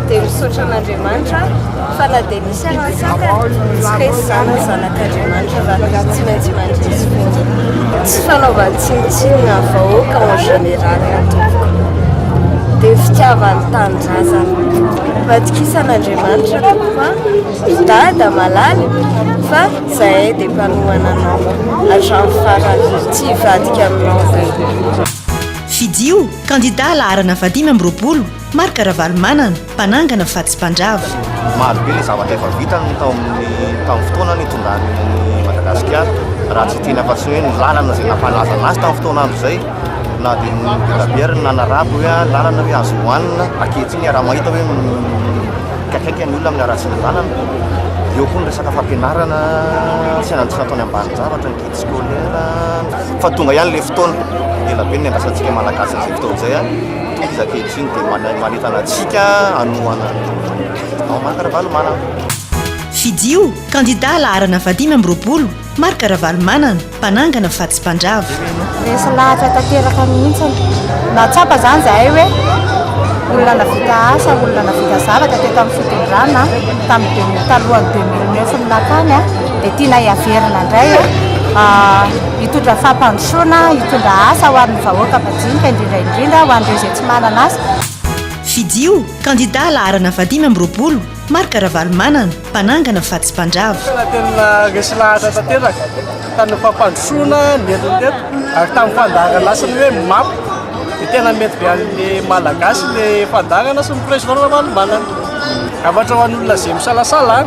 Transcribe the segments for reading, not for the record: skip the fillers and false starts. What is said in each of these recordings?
dia misaotra an'Andriamanitra fa na dia nisy anasaka tsy resy zany zanak'Andriamanitra fa tsy maintsy mandresy foana tsy fanaovan-tsinitsinona vahoaka en général atoko dia fitiavany tanindrazana vadikisan'Andriamanitra tokoa dada malala fa zahay dia mpanohana anao hatramin'ny farany tsy hivadika aminao zay. Fidio kandida laharana 520 Marc Ravalomanana mpanangana Fatsy-Panjava. Maro be ilay zavatra efa vitany tamin'ny fotoana nitondrany Madagasikara raha tsy tiana fa tsy hoe ny lalana izay nampalaza anazy tamin'ny fotoana andro izay na dia ny bedabiera na narabo hoe lalana hoe azo hohanina ankehitriny raha mahita hoe kaikaiky ny olona amin'ny aratsy ny lalana. Eo koa ny resaka fampianarana tsy nataony ambany zavatra ny guide scolaire fa tonga ihany ilay fotoana ela be ny andrasantsika malagasy izay fotoana izay tonga izy ankehitriny dia manentana antsika hanohana Marc Ravalomanana. Fidio kandida laharana 520 Marc Ravalomanana mpanangana Fatsy-Panjava. Resy lahatra tanteraka mihitsy natsapa zany zahay hoe olona navita asa olona navita zavatra teto amin'ny fitondrana tamin'ny talohan'ny 2009 nakany dia tiana hiaverina indray hitondra fampandrosoana hitondra asa ho an'ny vahoaka madinika indrindra ho an'ireo izay tsy manana asa. Fidio kandida laharana 520 Marc Ravalomanana mpanangana Fatsy-Panjava. Tena resy lahatra tanteraka tany fampandrosoana nentinteto ary tamin'ny fandarana asany hoe mapy dia tena mety be an'ilay malagasy ilay fandarana sy ny président Ravalomanana. Avatra ho an'olona izay misalasala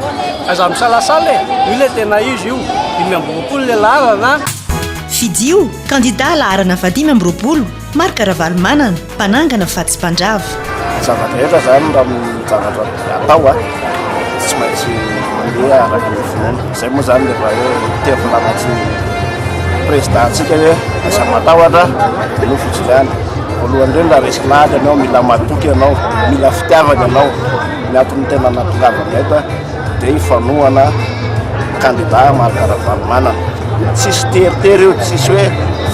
aza misalasala io ilay tena izy io 520 ilay laharana. Fidio kandida laharana 520 Marc Ravalomanana mpanangana Fatsy-Panjava. Zavatra rehetra zany raha zavatra atao tsy maintsy mandeha araka ny finoana. Izay moa zany rehefa hoe tevinanatsy ny présidentsika hoe asa matahotra dia no fijiliana. Voalohany indrindra resy lahatra ianao mila matoky ianao mila fitiavana ianao ny antony tena nampitavana eto dia hifanohana kandida Marc Ravalomanana. Tsisy teritery io tsisy hoe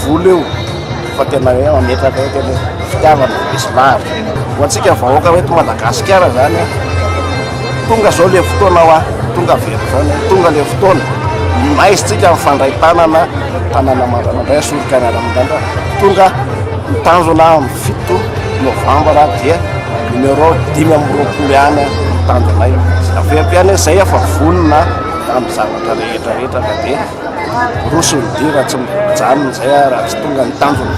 vola io fa tena hoe mametraka hoe tena fitiavana resy lahatra ho antsika vahoaka hoe to Madagasikara zany tonga zao le fotoana tonga very zany tonga le fotoana maizitsika mifandray tanana Maranandray Sorokana Ramondandra tonga mitanjona amin'ny 7 Novambra dia numéro 520 ihany mitanjonay aveam-piany izay efa vonona amin'ny zavatra rehetrarehetra ka dia rosonydira tsy mijanona izay raha tsy tonga mitanjona.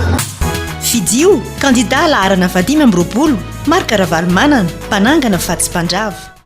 Fidio kandida laharana 520 Marc Ravalomanana mpanangana Fatsy-Panjava.